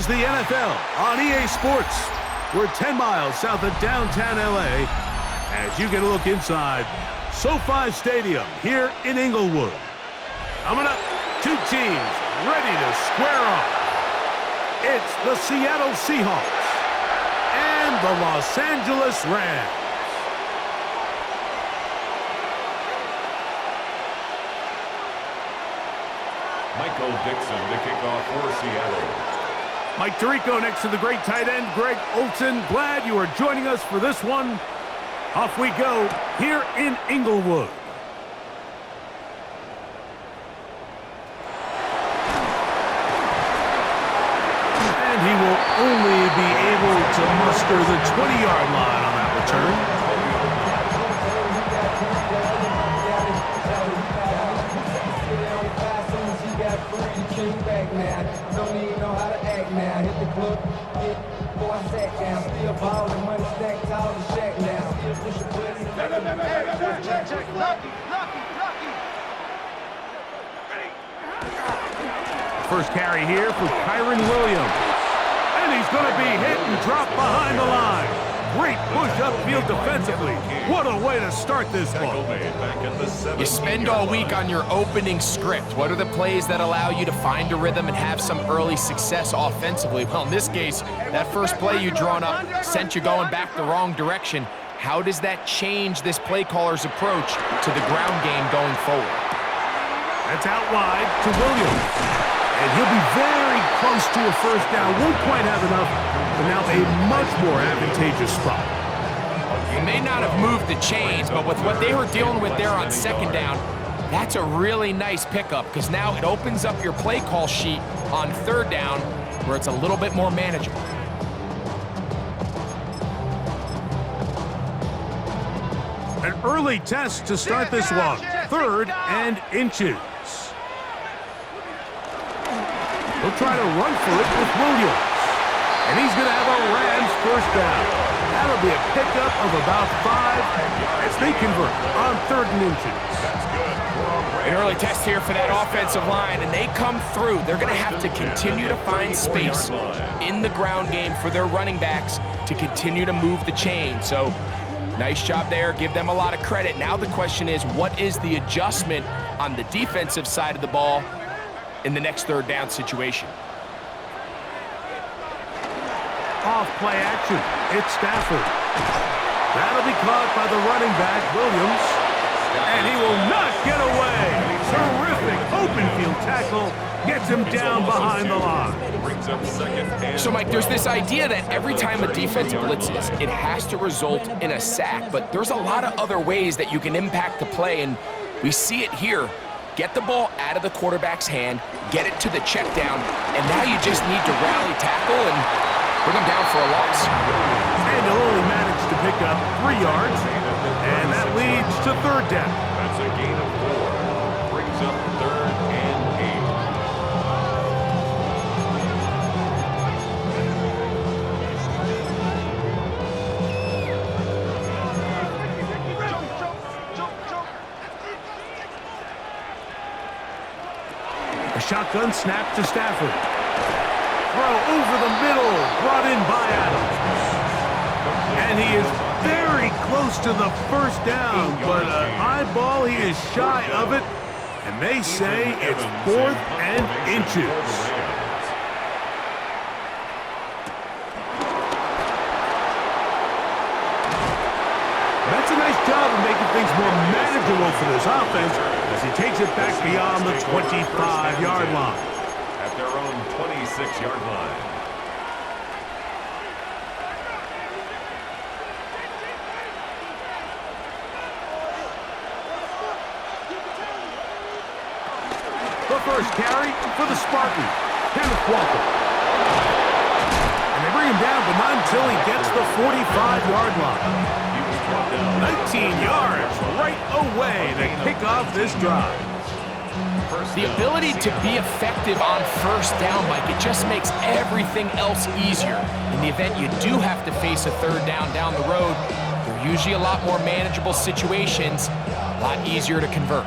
is the NFL on EA Sports. We're 10 miles south of downtown LA as you get a look inside SoFi Stadium here in Inglewood. Coming up, two teams ready to square off. It's the Seattle Seahawks and the Los Angeles Rams. Michael Dixon to kick off for Seattle. Mike Tirico next to the great tight end, Greg Olson. Glad you are joining us for this one. Off we go here in Inglewood. And he will only be able to muster the 20-yard line on that return. First carry here for Kyron Williams. And he's going to be hit and dropped behind the line. Great push upfield defensively. What a way to start this one. You spend all week on your opening script. What are the plays that allow you to find a rhythm and have some early success offensively? Well, in this case, that first play you drawn up sent you going back the wrong direction. How does that change this play caller's approach to the ground game going forward? That's out wide to Williams. And he'll be very close to a first down. Won't quite have enough, but now a much more advantageous spot. He may not have moved the chains, but with what they were dealing with there on second down, that's a really nice pickup because now it opens up your play call sheet on third down where it's a little bit more manageable. An early test to start this one. 3rd and inches. He'll try to run for it with Williams. And he's going to have a Rams first down. That'll be a pickup of about 5 as they convert on 3rd and inches. An early test here for that offensive line, and they come through. They're going to have to continue to find space in the ground game for their running backs to continue to move the chain. So nice job there. Give them a lot of credit. Now the question is, what is the adjustment on the defensive side of the ball in the next 3rd down situation? Off play action. It's Stafford. That'll be caught by the running back, Williams. And he will not get away. Terrific open field tackle. Gets him down behind the line. So, Mike, there's this idea that every time a defense blitzes, it has to result in a sack. But there's a lot of other ways that you can impact the play, and we see it here. Get the ball out of the quarterback's hand, get it to the check down, and now you just need to rally tackle and bring him down for a loss. And he'll only manage to pick up 3 yards, and that leads to 3rd down. That's a gain of 4. Brings up 3rd and 8. A shotgun snap to Stafford. Throw over the middle, brought in by Adams. And he is very close to the first down, but an eyeball, he is shy of it. And they say it's 4th and inches. That's a nice job of making things more manageable for this offense as he takes it back beyond the 25-yard line. At their own 26-yard line. The first carry for the Spartans, Kenneth Walker. And they bring him down, but not until he gets the 45-yard line. 19 yards right away to kick off this drive. The ability to be effective on first down, Mike, it just makes everything else easier. In the event you do have to face a 3rd down the road, they're usually a lot more manageable situations, a lot easier to convert.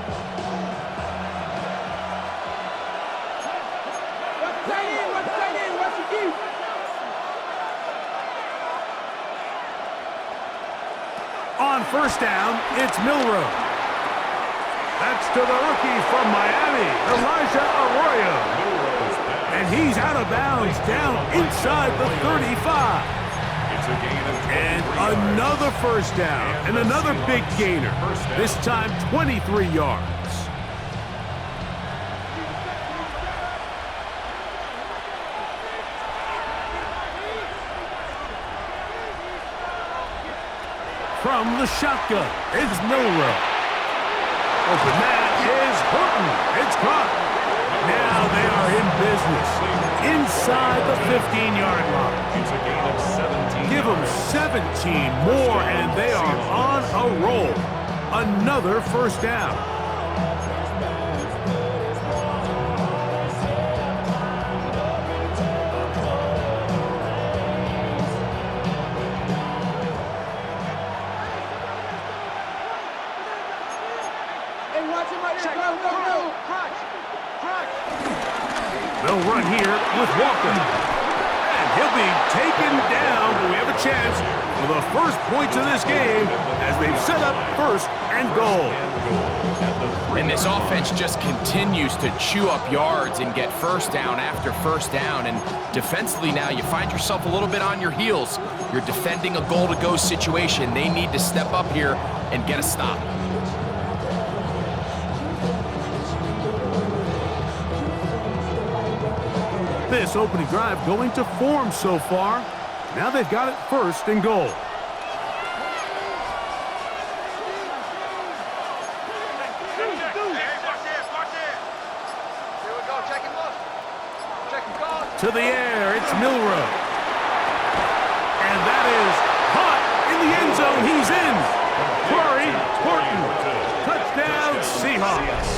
first down, it's Milroe. That's to the rookie from Miami, Elijah Arroyo. And he's out of bounds down inside the 35. And another first down and another big gainer. This time 23 yards. From the shotgun, it's Milroe. Open man is Horton. It's caught. Now they are in business inside the 15-yard line. Give them 17 more, and they are on a roll. Another first down. They'll run here with Walker. And he'll be taken down, but we have a chance for the first points of this game as they've set up first and goal. And this offense just continues to chew up yards and get first down after first down. And defensively now, you find yourself a little bit on your heels. You're defending a goal-to-go situation. They need to step up here and get a stop. This opening drive going to form so far. Now they've got it first and goal. To the air, it's Milroe. And that is caught in the end zone. He's in. Corey Horton. Touchdown, Seahawks.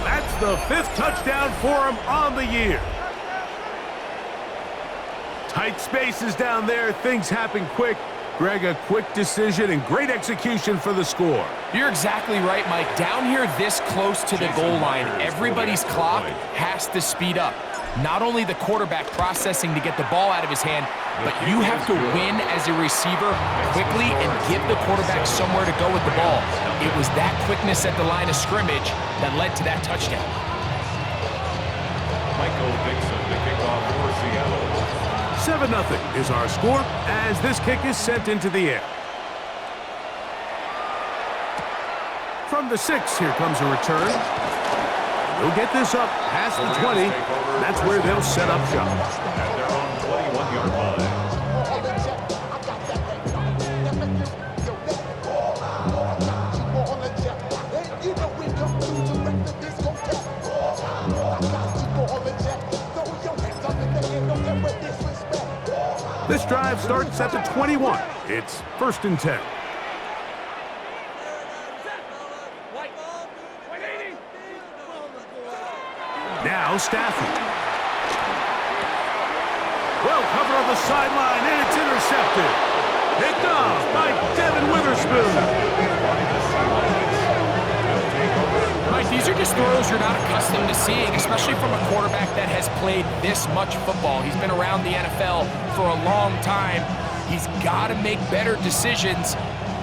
That's the 5th touchdown for him on the year. Tight spaces down there. Things happen quick. Greg, a quick decision and great execution for the score. You're exactly right, Mike. Down here this close to the goal line, everybody's clock has to speed up. Not only the quarterback processing to get the ball out of his hand, but you have to win as a receiver quickly and give the quarterback somewhere to go with the ball. It was that quickness at the line of scrimmage that led to that touchdown. Michael Dixon, the kickoff for Seattle. 7-0 is our score as this kick is sent into the air. From the 6, here comes a return. They'll get this up past the 20. That's where they'll set up shop. At their own 21-yard line. This drive starts at the 21. It's 1st and 10. Now Stafford. Well covered on the sideline, and it's intercepted. Picked off by Devin Witherspoon. Mike, these are just throws you're not accustomed to seeing, especially from a quarterback that has played this much football. He's been around the NFL for a long time. He's got to make better decisions.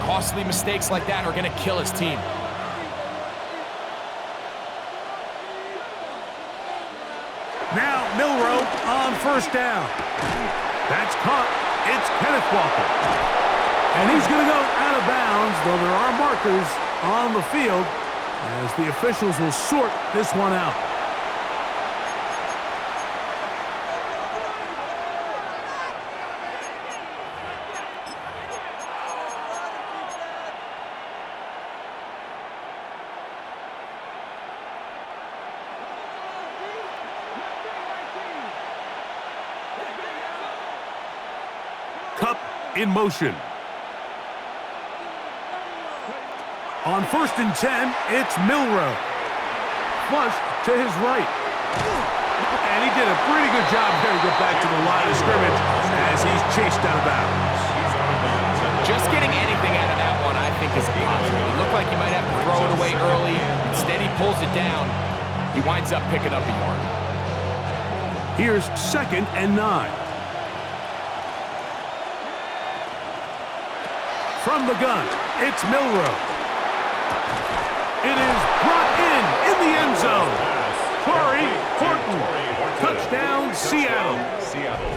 Costly mistakes like that are going to kill his team. Now Milroe on 1st down. That's caught. It's Kenneth Walker. And he's going to go out of bounds, though there are markers on the field as the officials will sort this one out. Cup in motion. On 1st and 10, it's Milroe. Flushed to his right. And he did a pretty good job there to get back to the line of scrimmage as he's chased out of bounds. Just getting anything out of that one, I think, is a positive. It looked like he might have to throw it away early. Instead, he pulls it down. He winds up picking up a yard. Here's 2nd and 9. from the gun, it's Milroe. It is brought in the end zone. Corey Horton. Touchdown, Seattle.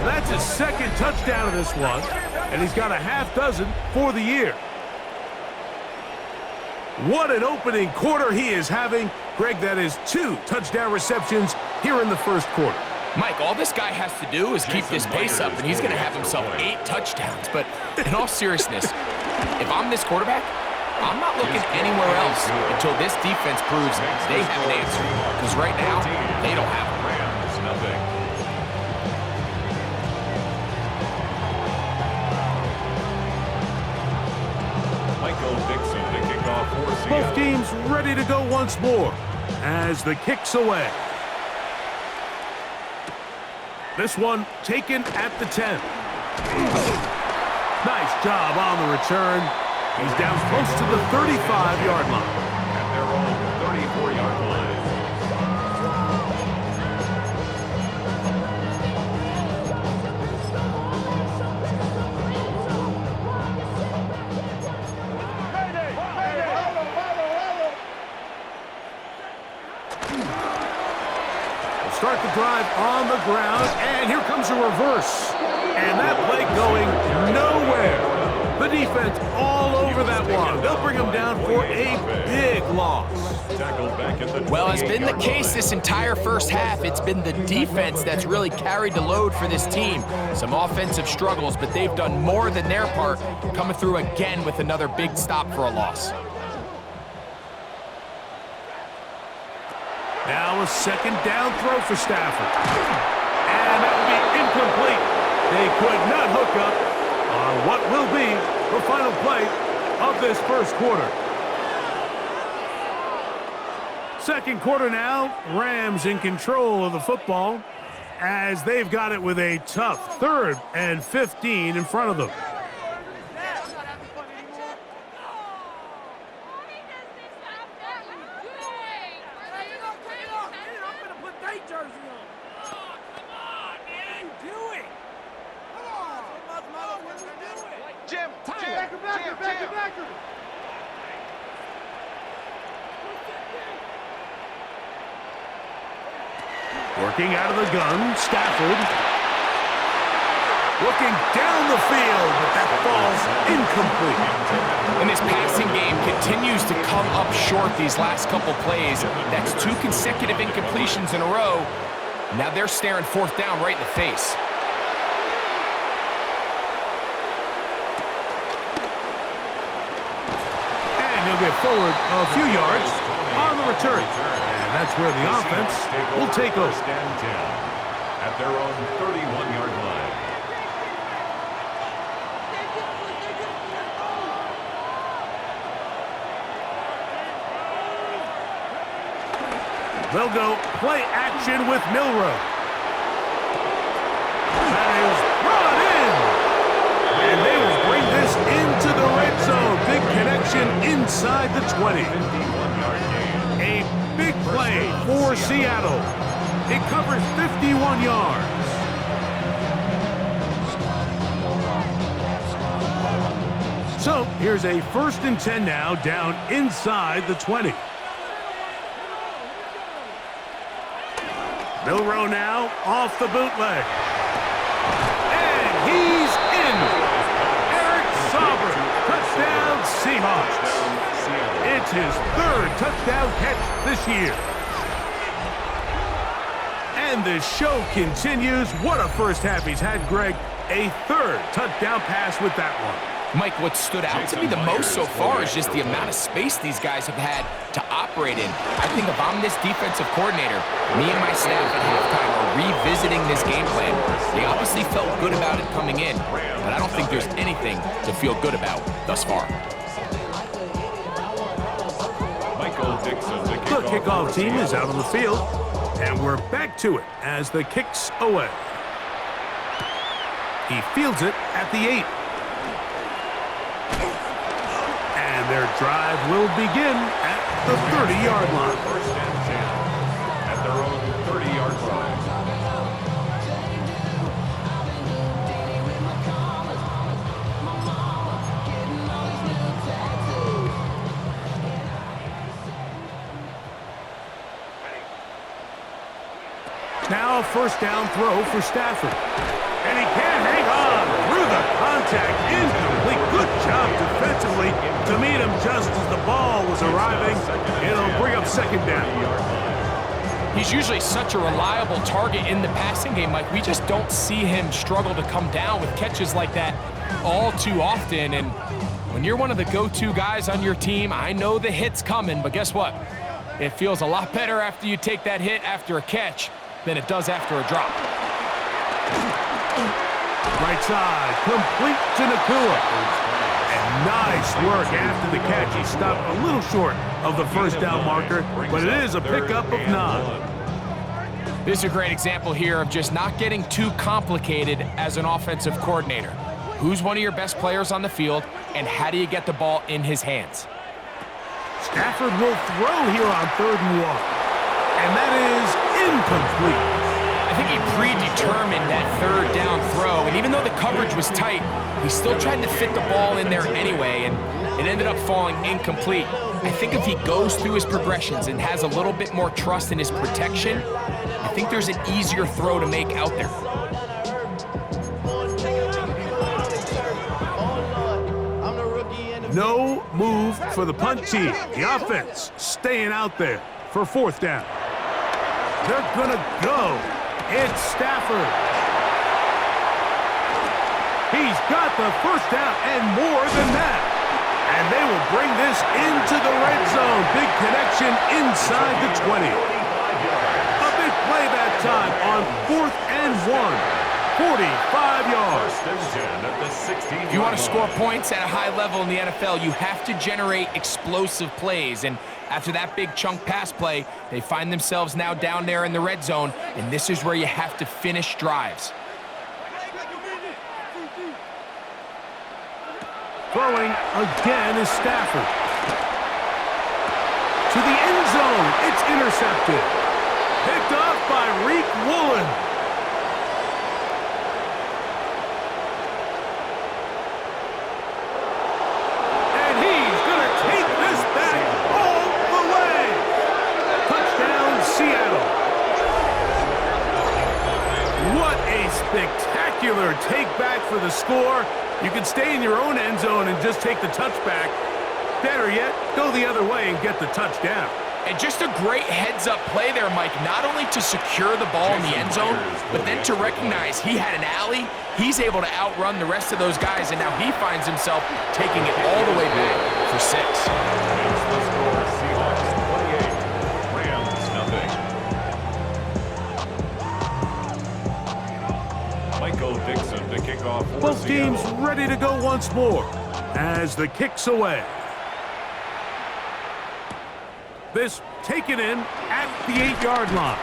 That's his second touchdown of this one, and he's got a half dozen for the year. What an opening quarter he is having. Greg, that is 2 touchdown receptions here in the first quarter. Mike, all this guy has to do is keep this pace up, and he's going to have himself 8 touchdowns. But in all seriousness, if I'm this quarterback, I'm not looking anywhere else until this defense proves they have an answer. Because right now, they don't have one. Both teams ready to go once more as the kick's away. This one taken at the 10. Nice job on the return. He's down close to the 35-yard line. At their own 34-yard line. Start the drive on the ground, and here comes a reverse. And that play going nowhere. The defense all over that one. They'll bring him down for a big loss. Well, it's been the case this entire first half. It's been the defense that's really carried the load for this team. Some offensive struggles, but they've done more than their part, coming through again with another big stop for a loss. Now a second down throw for Stafford. And that will be incomplete. They could not hook up on what will be the final play of this first quarter. Second quarter now, Rams in control of the football as they've got it with a tough 3rd and 15 in front of them. Working out of the gun, Stafford. Looking down the field, but that falls incomplete. And this passing game continues to come up short these last couple plays. That's 2 consecutive incompletions in a row. Now they're staring 4th down right in the face. And he'll get forward a few yards on the return. And that's where the offense will take over. At their own 31-yard line. They'll go play action with Milroe. That is brought in. And they will bring this into the red zone. Big connection inside the 20. A big play for Seattle. It covers 51 yards. So here's a 1st and 10 now down inside the 20. Milroe now off the bootleg. And he's in. Eric Sauber, touchdown Seahawks. It's his 3rd touchdown catch this year. And the show continues. What a first half he's had, Greg. A 3rd touchdown pass with that one. Mike, what stood out to me the most so far is just the amount of space these guys have had to operate in. I think if I'm this defensive coordinator, me and my staff at halftime are revisiting this game plan. They obviously felt good about it coming in, but I don't think there's anything to feel good about thus far. The kickoff team is out on the field, and we're back to it as the kick's away. He fields it at the 8. And their drive will begin at the 30-yard line. 1st and 10 at their own 30-yard line. handoff first down throw for Stafford. And he can't hang on through the contact. Incomplete. Good job defensively to meet him just as the ball was arriving. It'll bring up second down. He's usually such a reliable target in the passing game. Like, we just don't see him struggle to come down with catches like that all too often. And when you're one of the go-to guys on your team, I know the hit's coming, but guess what? It feels a lot better after you take that hit after a catch than it does after a drop. Right side, complete to Nakua. And nice work after the catch. He stopped a little short of the first down marker, but it is a pickup of 9. This is a great example here of just not getting too complicated as an offensive coordinator. Who's one of your best players on the field, and how do you get the ball in his hands? Stafford will throw here on 3rd and 1. And that is incomplete. I think he predetermined that 3rd down throw, and even though the coverage was tight, he still tried to fit the ball in there anyway, and it ended up falling incomplete. I think if he goes through his progressions and has a little bit more trust in his protection, I think there's an easier throw to make out there. No move for the punt team. The offense staying out there for 4th down. They're gonna go. It's Stafford. He's got the first down and more than that. And they will bring this into the red zone. Big connection inside the 20. A big play that time on 4th and 1. 45 yards. If you want to score points at a high level in the NFL, you have to generate explosive plays. And after that big chunk pass play, they find themselves now down there in the red zone, and this is where you have to finish drives. Throwing again is Stafford. To the end zone. It's intercepted. Picked off by Reek Woolen. Spectacular take back for the score. You can stay in your own end zone and just take the touchback. Better yet, go the other way and get the touchdown. And just a great heads-up play there, Mike, not only to secure the ball in the end zone, but then to recognize he had an alley. He's able to outrun the rest of those guys, and now he finds himself taking it all the way back for 6. Both teams ready to go once more as the kick's away. This taken in at the 8-yard line.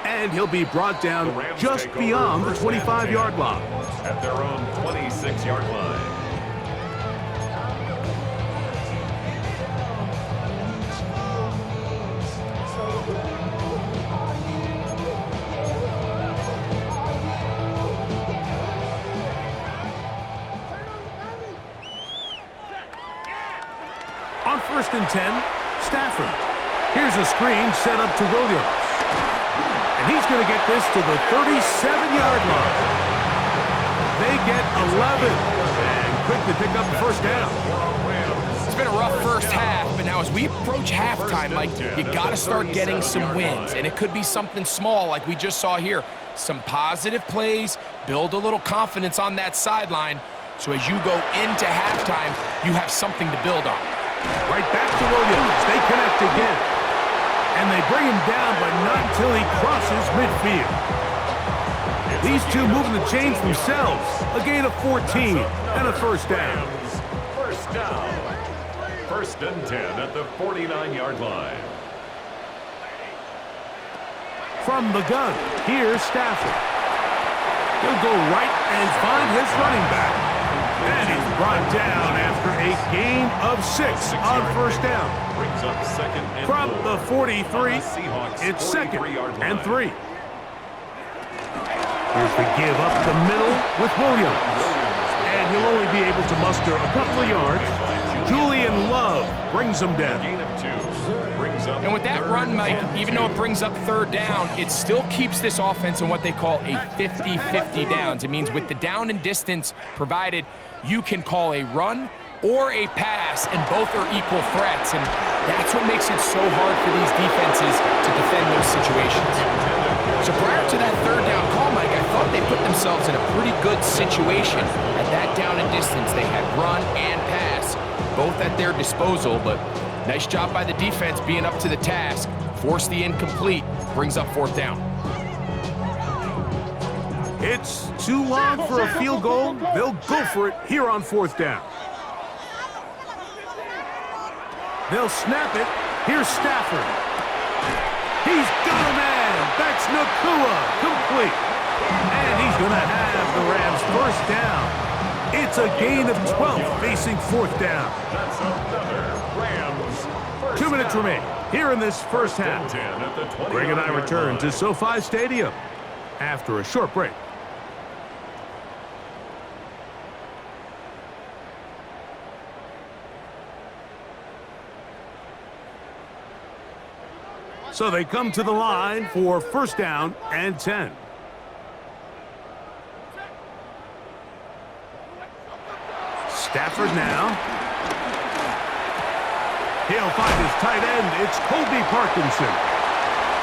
And he'll be brought down just beyond the 25-yard line. At their own 26-yard line. On 1st and 10, Stafford. Here's a screen set up to Williams. And he's going to get this to the 37-yard line. They get 11. And quickly pick up the first down. It's been a rough first half, but now as we approach halftime, Mike, you got to start getting some wins. And it could be something small like we just saw here. Some positive plays, build a little confidence on that sideline. So as you go into halftime, you have something to build on. Right back to Williams. They connect again. And they bring him down, but not until he crosses midfield. These two moving the chains themselves. A gain of 14 and a first down. First down. 1st and 10 at the 49-yard line. From the gun, here's Stafford. He'll go right and find his running back. And he's brought down after a gain of 6 on first down. Brings up 2nd and From 4. the 43, it's 2nd and 3. Here's the give up the middle with Williams. And and he'll only be able to muster a couple of yards. Julian Love brings him down. Gain of 2. Brings up And with that run, Mike, even though it brings up third down, it still keeps this offense in what they call a 50-50 downs. It means with the down and distance provided, you can call a run or a pass, and both are equal threats. And that's what makes it so hard for these defenses to defend those situations. So prior to that third down call, Mike, I thought they put themselves in a pretty good situation at that down and distance. They had run and pass, both at their disposal, but nice job by the defense being up to the task. Force the incomplete, brings up fourth down. It's too long for a field goal. They'll go for it here on fourth down. They'll snap it. Here's Stafford. He's got a man. That's Nakua. Complete. And he's going to have the Rams first down. It's a gain of 12 facing fourth down. That's another Rams. 2 minutes remain here in this first half. Greg and I return to SoFi Stadium after a short break. So they come to the line for first down and 10. Stafford now. He'll find his tight end. It's Colby Parkinson.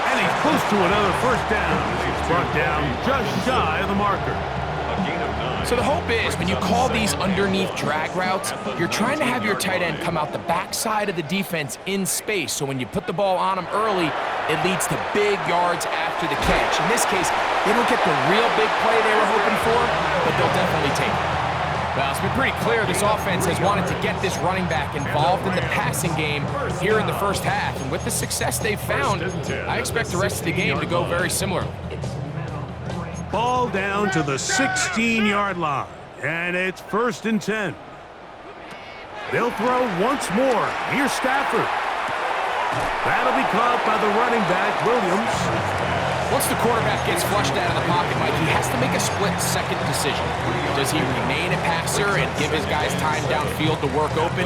And he's close to another first down. He's brought down just shy of the marker. A gain of 9. So the hope is when you call these underneath drag routes, you're trying to have your tight end come out the backside of the defense in space. So when you put the ball on him early, it leads to big yards after the catch. In this case, they don't get the real big play they were hoping for, but they'll definitely take it. Well, it's been pretty clear this offense has wanted to get this running back involved in the passing game here in the first half. And with the success they've found, I expect the rest of the game to go very similar. Ball down to the 16-yard line. And it's first and 10. They'll throw once more. Here's Stafford. That'll be caught by the running back, Williams. Once the quarterback gets flushed out of the pocket, Mike, he has to make a split-second decision. Does he remain a passer and give his guys time downfield to work open?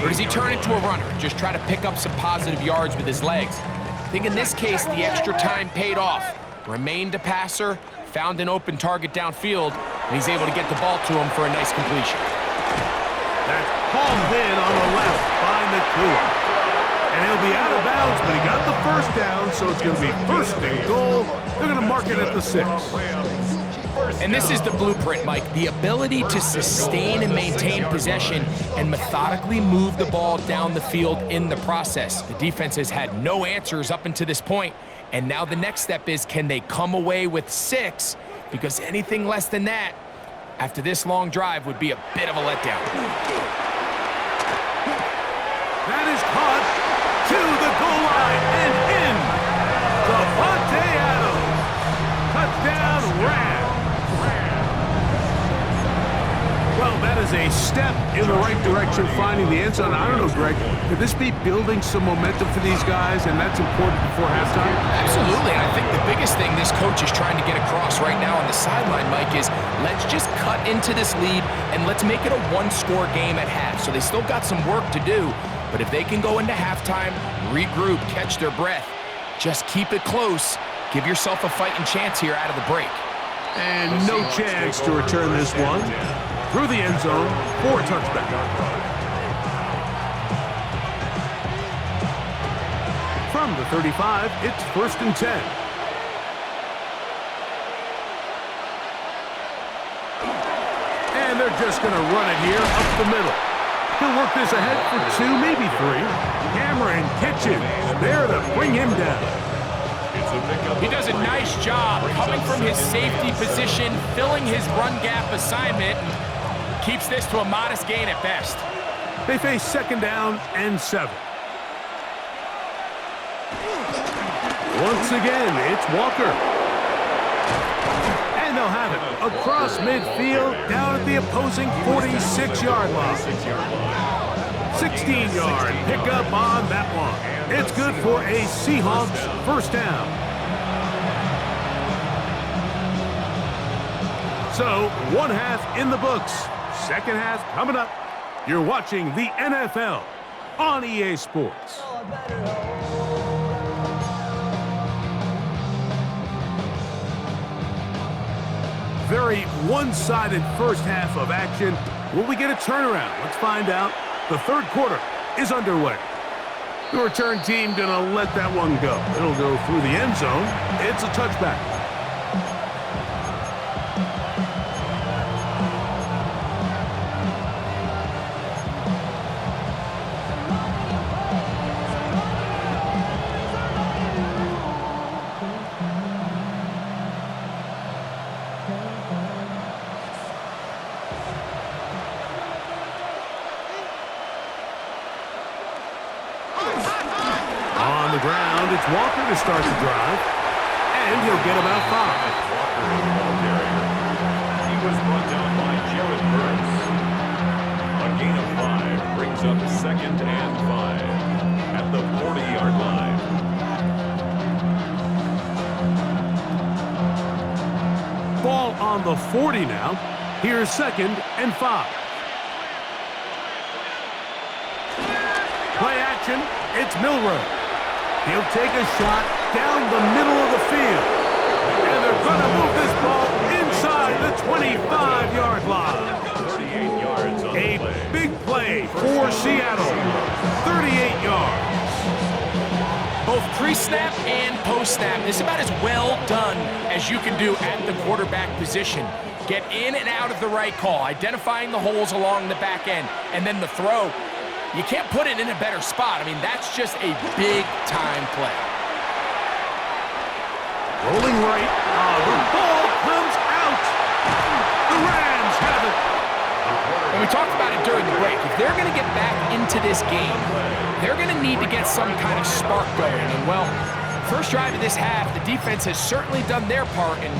Or does he turn into a runner, just try to pick up some positive yards with his legs? I think in this case, the extra time paid off. Remained a passer, found an open target downfield, and he's able to get the ball to him for a nice completion. That's palmed in on the left by Nakua. And he'll be out of bounds, but he got the first down, so it's going to be first and goal. They're going to mark it at the 6. And this is the blueprint, Mike. The ability to sustain and maintain possession and methodically move the ball down the field in the process. The defense has had no answers up until this point, and now the next step is, can they come away with 6? Because anything less than that, after this long drive, would be a bit of a letdown. That is caught to the goal line and in. Devontae Adams. Touchdown, Rams. Well, that is a step in the right direction, finding the end zone. I don't know, Greg, could this be building some momentum for these guys, and that's important before halftime? Absolutely, and I think the biggest thing this coach is trying to get across right now on the sideline, Mike, is let's just cut into this lead and let's make it a one-score game at half. So they still got some work to do, but if they can go into halftime, regroup, catch their breath, just keep it close, give yourself a fighting chance here out of the break. And no chance to return this one. Through the end zone for a touchback. From the 35, it's first and 10. And they're just going to run it here up the middle. He'll work this ahead for 2, maybe 3. Cameron Kitchens there to bring him down. He does a nice job coming from his safety position, filling his run gap assignment, and keeps this to a modest gain at best. They face second down and 7. Once again, it's Walker. And they'll have it across midfield, down at the opposing 46-yard line. 16-yard pickup on that one. It's good for a Seahawks first down. So, one half in the books. Second half coming up. You're watching the NFL on EA Sports. Very one-sided first half of action. Will we get a turnaround? Let's find out. The third quarter is underway. The return team gonna let that one go. It'll go through the end zone. It's a touchback. On the ground, it's Walker to start the drive, and he'll get about 5. Walker is the ball carrier. He was brought down by Jared Burns. A gain of 5 brings up 2nd and 5 at the 40-yard line. Ball on the 40 now. Here's 2nd and 5. Play action. It's Milroe. He'll take a shot down the middle of the field. And they're going to move this ball inside the 25-yard line. 38 yards on the play. A big play for Seattle. 38 yards. Both pre-snap and post-snap. This is about as well done as you can do at the quarterback position. Get in and out of the right call, identifying the holes along the back end, and then the throw. You can't put it in a better spot. I mean, that's just a big-time play. Rolling right. The ball comes out. The Rams have it. And we talked about it during the break. If they're going to get back into this game, they're going to need to get some kind of spark going. And, well, first drive of this half, the defense has certainly done their part, and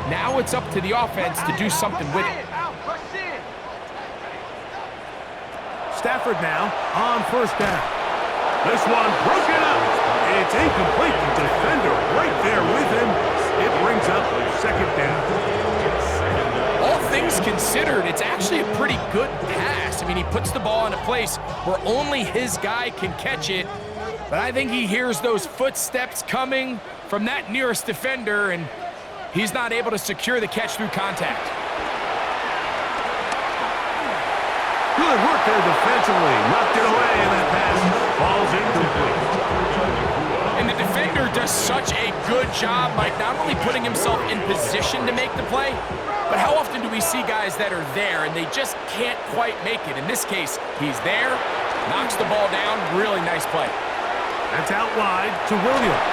now it's up to the offense to do something with it. Stafford now on first down. This one broken up. It's incomplete. The defender right there with him. It brings up 2nd down. All things considered, it's actually a pretty good pass. I mean, he puts the ball in a place where only his guy can catch it. But I think he hears those footsteps coming from that nearest defender, and he's not able to secure the catch through contact. Good work there defensively. Knocked it away, and that pass falls incomplete. And the defender does such a good job by not only putting himself in position to make the play, but how often do we see guys that are there and they just can't quite make it? In this case, he's there, knocks the ball down, really nice play. That's out wide to Williams.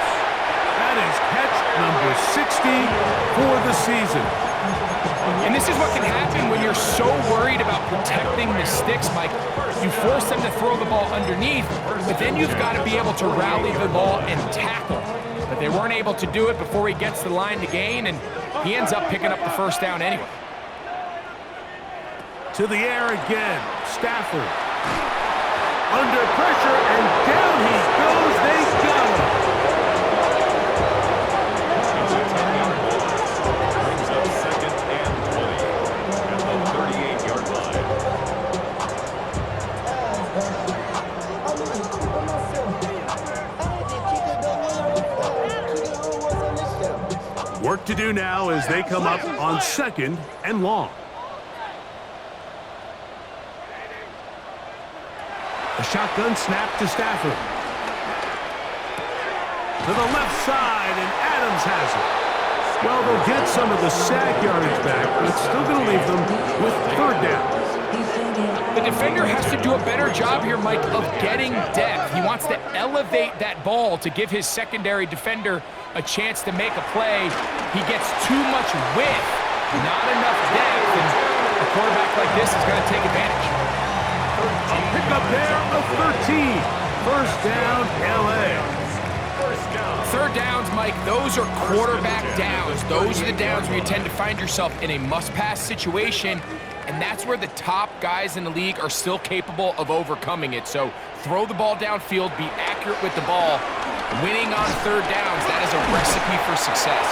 That is catch number 60 for the season. And this is what can happen when you're so worried about protecting the sticks, Mike. You force them to throw the ball underneath, but then you've got to be able to rally the ball and tackle. But they weren't able to do it before he gets the line to gain, and he ends up picking up the first down anyway. To the air again. Stafford. Under pressure, and down he goes. They got him. Brings up 2nd and 20 at the 38-yard line. Work to do now as they come up on 2nd and long. A shotgun snap to Stafford. To the left side, and Adams has it. Well, they'll get some of the sack yardage back, but it's still going to leave them with 3rd down. The defender has to do a better job here, Mike, of getting depth. He wants to elevate that ball to give his secondary defender a chance to make a play. He gets too much width, not enough depth, and a quarterback like this is going to take advantage. A pickup there of 13. First down, LA. 3rd downs, Mike, those are quarterback downs. Those are the downs where you tend to find yourself in a must-pass situation, and that's where the top guys in the league are still capable of overcoming it. So throw the ball downfield, be accurate with the ball. Winning on 3rd downs, that is a recipe for success.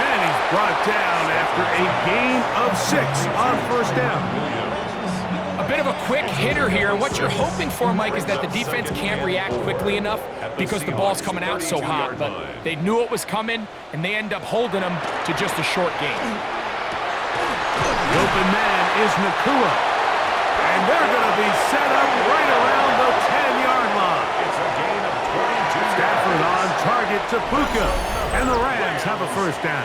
And he's brought down after a gain of 6 on first down. of a quick hitter here, and what you're hoping for, Mike, is that the defense can't react quickly enough because the ball's coming out so hot. But they knew it was coming, and they end up holding them to just a short gain. The open man is Nakua, and they're going to be set up right around the 10-yard line. It's a gain of 22. Stafford on target to Puka, and the Rams have a first down.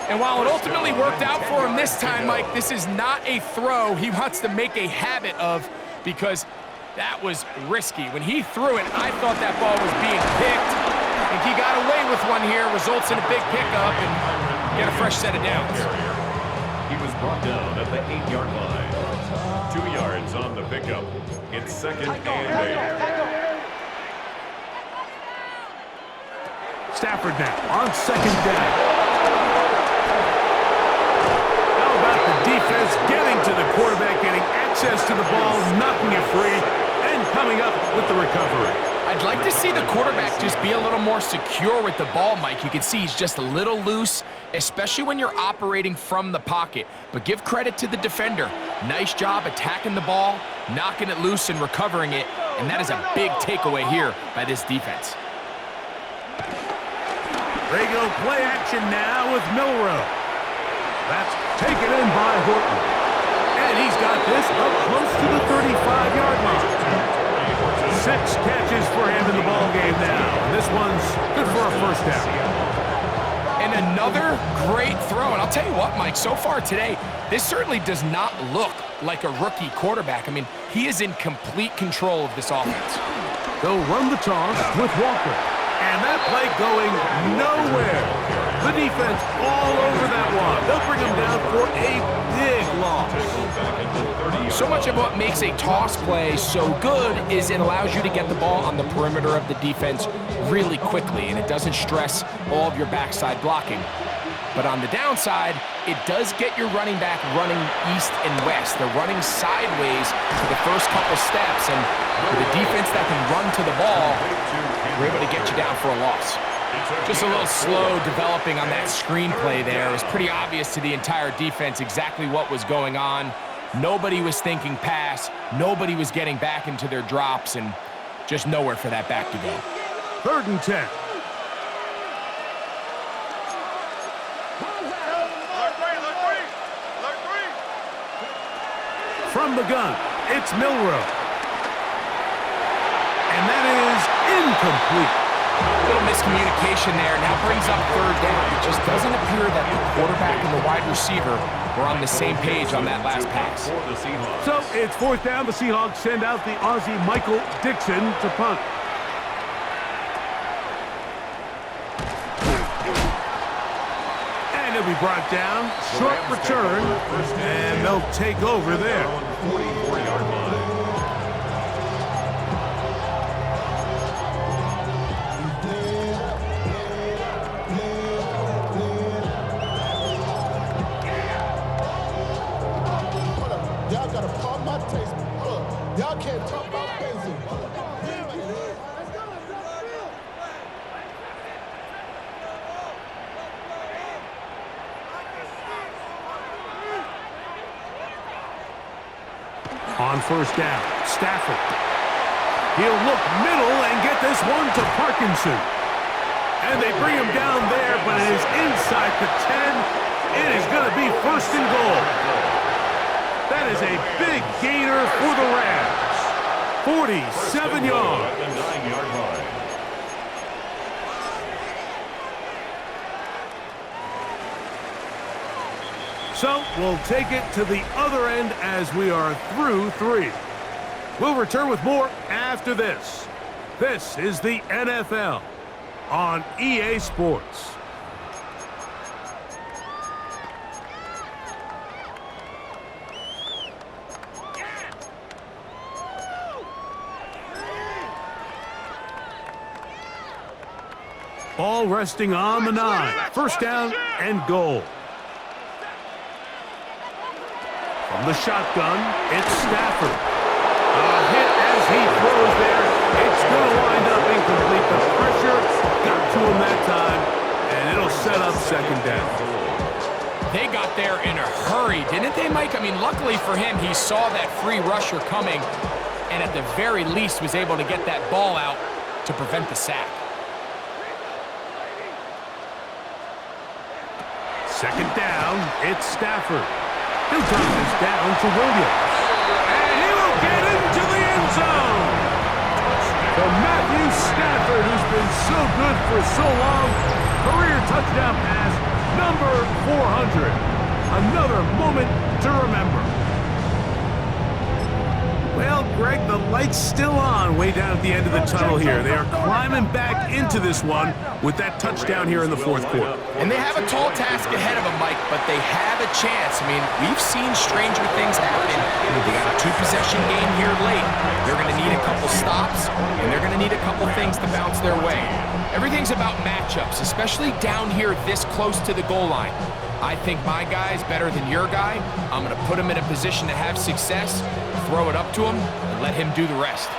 And while it ultimately worked out for him this time, Mike, this is not a throw he wants to make a habit of, because that was risky. When he threw it, I thought that ball was being picked. I think he got away with one here, results in a big pickup, and get a fresh set of downs. He was brought down at the 8-yard line. 2 yards on the pickup. It's second and 8. Stafford now on second down. Defense getting to the quarterback, getting access to the ball, knocking it free, and coming up with the recovery. I'd like to see the quarterback just be a little more secure with the ball, Mike. You can see he's just a little loose, especially when you're operating from the pocket. But give credit to the defender. Nice job attacking the ball, knocking it loose and recovering it, and that is a big takeaway here by this defense. They go play action now with Milrow. That's taken in by Horton. And he's got this up close to the 35-yard line. 6 catches for him in the ballgame now. And this one's good for a first down. And another great throw. And I'll tell you what, Mike, so far today, this certainly does not look like a rookie quarterback. I mean, he is in complete control of this offense. They'll run the toss with Walker. And that play going nowhere. The defense all over that one. They'll bring him down for a big loss. So much of what makes a toss play so good is it allows you to get the ball on the perimeter of the defense really quickly, and it doesn't stress all of your backside blocking. But on the downside, it does get your running back running east and west. They're running sideways for the first couple steps, and with a defense that can run to the ball, we're able to get you down for a loss. Just a little slow developing on that screenplay there. It was pretty obvious to the entire defense exactly what was going on. Nobody was thinking pass. Nobody was getting back into their drops, and just nowhere for that back to go. 3rd and 10. From the gun, it's Milrow. And that is incomplete. A little miscommunication there. Now brings up 3rd down. It just doesn't appear that the quarterback and the wide receiver were on the same page on that last pass. So it's 4th down. The Seahawks send out the Aussie Michael Dixon to punt. And he'll be brought down. Short return. And they'll take over there. 44-yard line. Y'all can't talk about basic. On 1st down, Stafford. He'll look middle and get this one to Parkinson. And they bring him down there, but it is inside the 10. It is going to be 1st and goal. That is a big gainer for the Rams. 47 yards. The 9-yard line. So we'll take it to the other end as we are through 3. We'll return with more after this. This is the NFL on EA Sports. Ball resting on the 9. 1st down and goal. From the shotgun, it's Stafford. A hit as he throws there. It's going to wind up incomplete. The pressure got to him that time, and it'll set up 2nd down. they got there in a hurry, didn't they, Mike? I mean, luckily for him, he saw that free rusher coming and at the very least was able to get that ball out to prevent the sack. Second down, it's Stafford. He'll drop this down to Williams. And he will get into the end zone. For Matthew Stafford, who's been so good for so long. Career touchdown pass, number 400. Another moment to remember. Well, Greg, the light's still on way down at the end of the tunnel here. They are climbing back into this one with that touchdown here in the fourth quarter. And they have a tall task ahead of them, Mike, but they have a chance. I mean, we've seen stranger things happen. They got a two-possession game here late. They're going to need a couple stops, and they're going to need a couple things to bounce their way. Everything's about matchups, especially down here this close to the goal line. I think my guy's better than your guy. I'm going to put him in a position to have success, throw it up to him, and let him do the rest.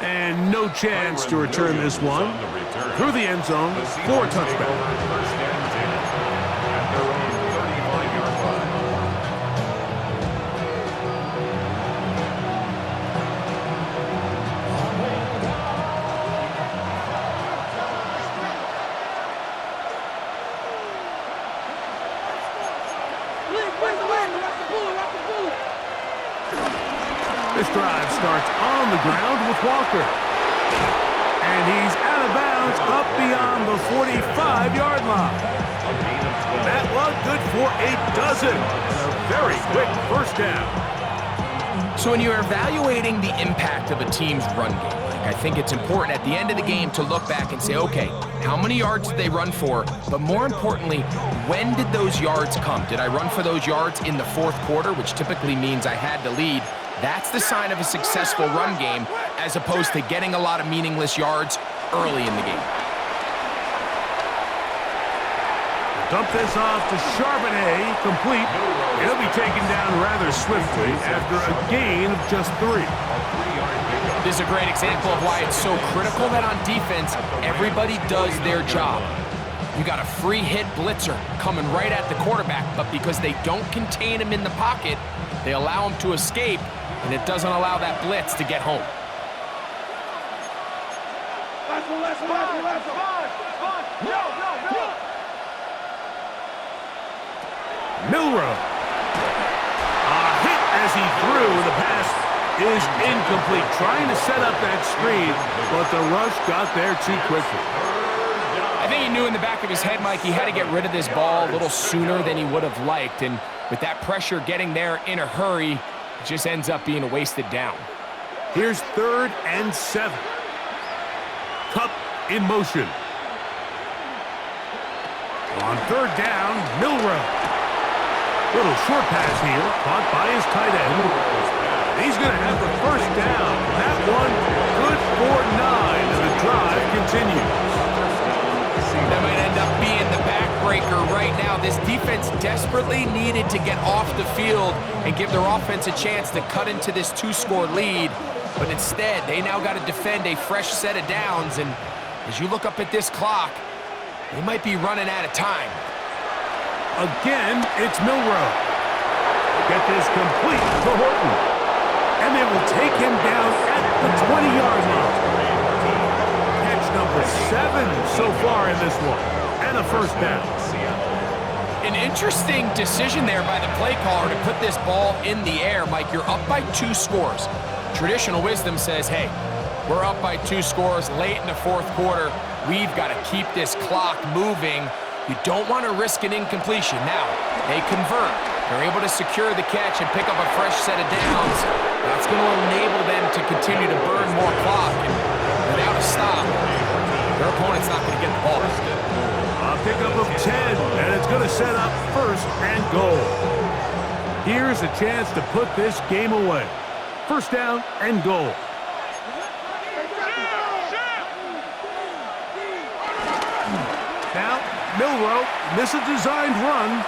And no chance to return this one through the end zone for a touchback. First and 10 at their own 35-yard line. This drive starts on the ground with Walker. And he's out of bounds up beyond the 45-yard line. That one good for a dozen. And a very quick first down. So when you're evaluating the impact of a team's run game, I think it's important at the end of the game to look back and say, okay, how many yards did they run for? But more importantly, when did those yards come? Did I run for those yards in the fourth quarter, which typically means I had to lead? That's the sign of a successful run game, as opposed to getting a lot of meaningless yards early in the game. Dump this off to Charbonnet, complete. He'll be taken down rather swiftly after a gain of just 3. This is a great example of why it's so critical that on defense, everybody does their job. You got a free hit blitzer coming right at the quarterback, but because they don't contain him in the pocket, they allow him to escape, and it doesn't allow that blitz to get home. Milroe. A hit as he threw. The pass is incomplete. Trying to set up that screen, but the rush got there too quickly. I think he knew in the back of his head, Mike, he had to get rid of this ball a little sooner than he would have liked, and with that pressure getting there in a hurry, it just ends up being a wasted down. Here's 3rd and 7. Cup in motion. On 3rd down, Milroe. Little short pass here, caught by his tight end. He's going to have the first down. That one good for 9, and the drive continues. That might end up being the backbreaker right now. This defense desperately needed to get off the field and give their offense a chance to cut into this 2-score lead. But instead, they now got to defend a fresh set of downs. And as you look up at this clock, they might be running out of time. Again, it's Milroe. Get this complete to Horton. And they will take him down at the 20-yard line. Number 7 so far in this one, and a first down. An interesting decision there by the play caller to put this ball in the air. Mike, you're up by 2 scores. Traditional wisdom says, hey, we're up by 2 scores late in the fourth quarter. We've got to keep this clock moving. You don't want to risk an incompletion. Now, they convert. They're able to secure the catch and pick up a fresh set of downs. That's going to enable them to continue to burn more clock. And without a stop, their opponent's not going to get the ball. A pickup of 10, and it's going to set up 1st and goal. Here's a chance to put this game away. 1st down and goal. Now, Milroe, this is a designed run.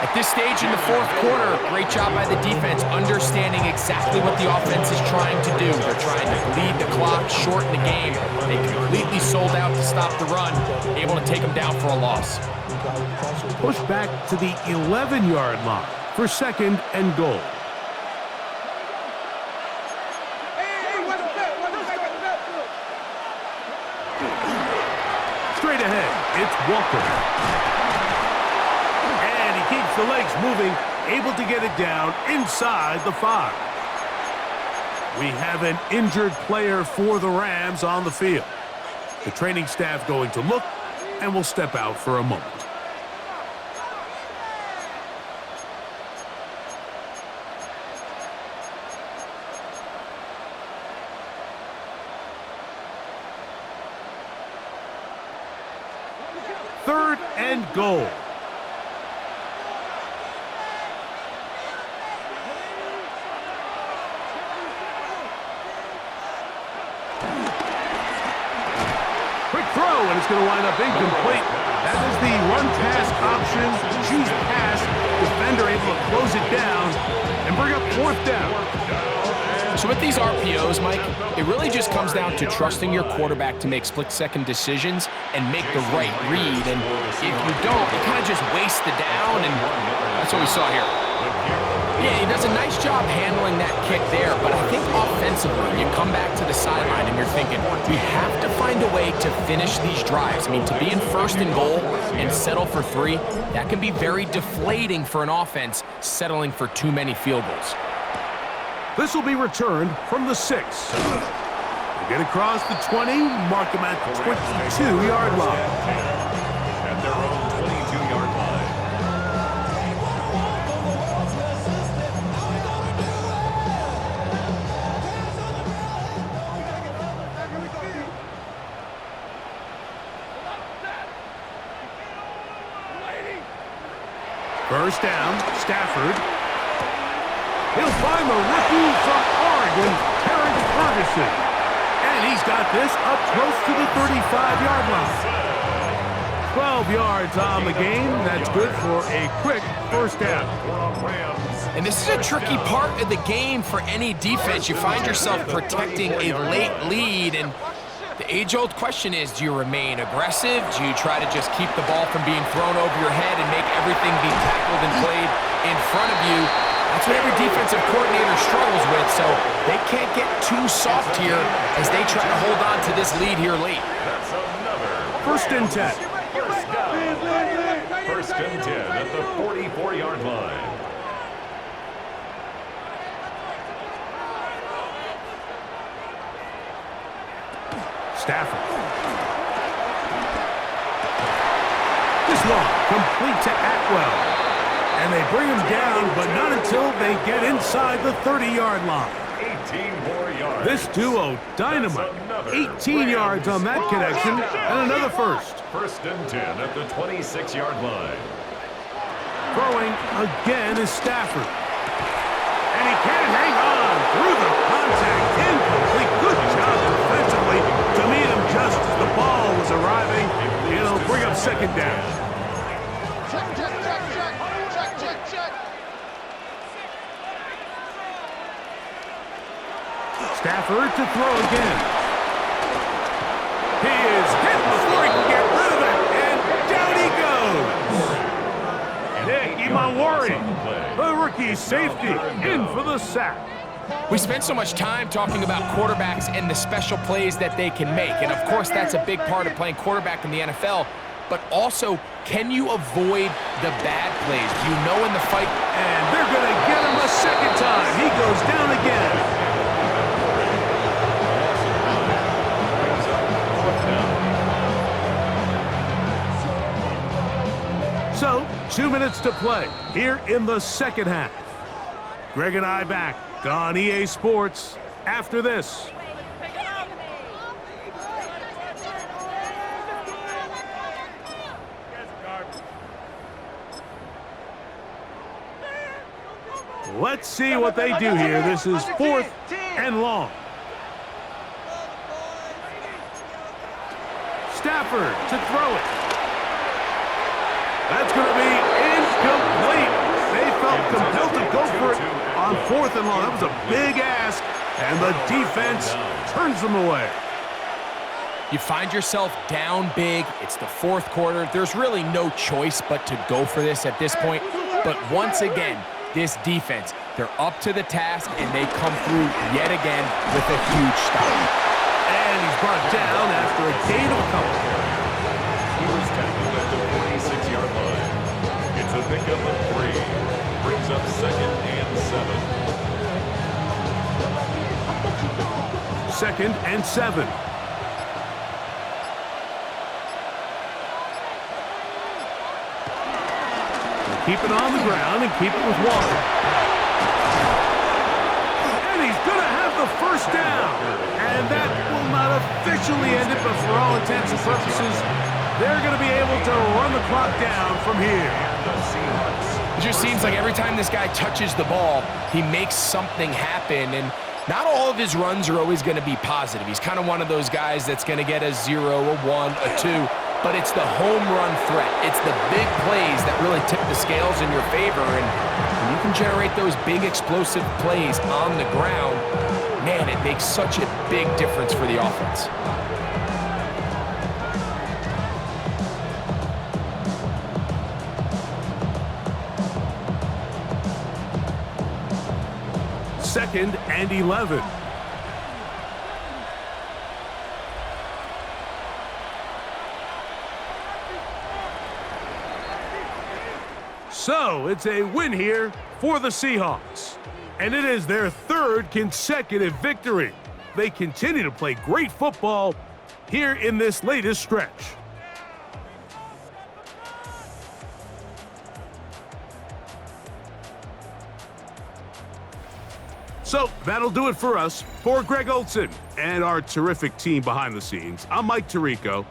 At this stage in the fourth quarter, great job by the defense, understanding exactly what the offense is trying to do. They're trying to bleed the clock, shorten the game. They completely sold out to stop the run, able to take them down for a loss. Push back to the 11-yard line for 2nd and goal. Straight ahead, it's Walker. And he keeps the legs moving, able to get it down inside the 5. We have an injured player for the Rams on the field. The training staff going to look and will step out for a moment. Third and goal. Quick throw, and it's going to wind up incomplete. That is the run-pass option. Choose pass. Defender able to close it down and bring up 4th down. So with these RPOs, Mike, it really just comes down to trusting your quarterback to make split-second decisions and make the right read. And if you don't, you kind of just waste the down, and that's what we saw here. Yeah, he does a nice job handling that kick there, but I think offensively, you come back to the sideline and you're thinking, we have to find a way to finish these drives. I mean, to be in 1st and goal and settle for 3, that can be very deflating for an offense settling for too many field goals. This will be returned from the 6. They get across the 20, mark them at the 22-yard line. At their own 22-yard line. First down, Stafford. He'll find the rookie from Oregon, Terrence Ferguson. And he's got this up close to the 35-yard line. 12 yards on the game. That's good for a quick first down. And this is a tricky part of the game for any defense. You find yourself protecting a late lead, and the age-old question is, do you remain aggressive? Do you try to just keep the ball from being thrown over your head and make everything be tackled and played in front of you? That's what every defensive coordinator struggles with, so they can't get too soft here as they try to hold on to this lead here late. First and 10. First and 10 at the 44-yard line. Stafford. This one complete to Atwell. And they bring him down, but not until they get inside the 30-yard line. 18 more yards. This duo, dynamite. 18 yards on that connection, and another first. First and 10 at the 26-yard line. Throwing again is Stafford. And he can't hang on through the contact. Incomplete. Good job defensively to meet him just as the ball was arriving. It'll bring up 2nd down. Stafford to throw again. He is hit before he can get rid of it, and down he goes. Nick Imawari, the rookie safety, in for the sack. We spent so much time talking about quarterbacks and the special plays that they can make, and of course that's a big part of playing quarterback in the NFL, but also, can you avoid the bad plays? Do you know in the fight? And they're going to get him a 2nd time. He goes down again. So, 2 minutes to play here in the 2nd half. Greg and I back on EA Sports after this. Let's see what they do here. This is 4th and long. Stafford to throw it. That's going to be incomplete. 4th and long. That was a big ask, and the defense turns them away. You find yourself down big. It's the 4th quarter. There's really no choice but to go for this at this point. But once again, this defense, they're up to the task, and they come through yet again with a huge stop. And he's brought down after a gain of a couple. He was tackled at the 46-yard line. It's a pickup of 3. Brings up 2nd and 7. 2nd and 7. Keep it on the ground and keep it with Walker. And he's going to have the first down. And that will not officially end it, but for all intents and purposes, they're going to be able to run the clock down from here. It just seems like every time this guy touches the ball, he makes something happen. And not all of his runs are always going to be positive. He's kind of one of those guys that's going to get a 0, a 1, a 2. But it's the home run threat. It's the big plays that really tip the scales in your favor. And when you can generate those big explosive plays on the ground, man, it makes such a big difference for the offense. Second and 11. So it's a win here for the Seahawks. And it is their 3rd consecutive victory. They continue to play great football here in this latest stretch. So that'll do it for us. For Greg Olson and our terrific team behind the scenes, I'm Mike Tirico.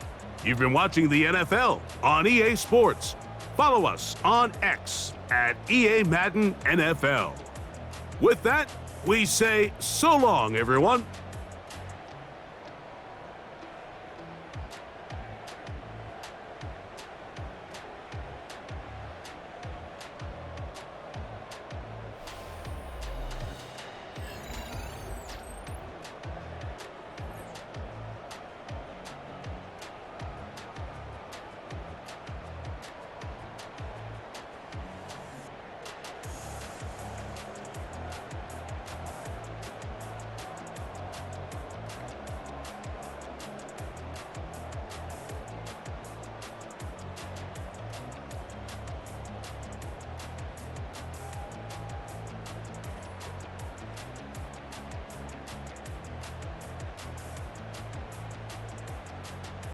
You've been watching the NFL on EA Sports. Follow us on X at EA Madden NFL. With that, we say so long, everyone.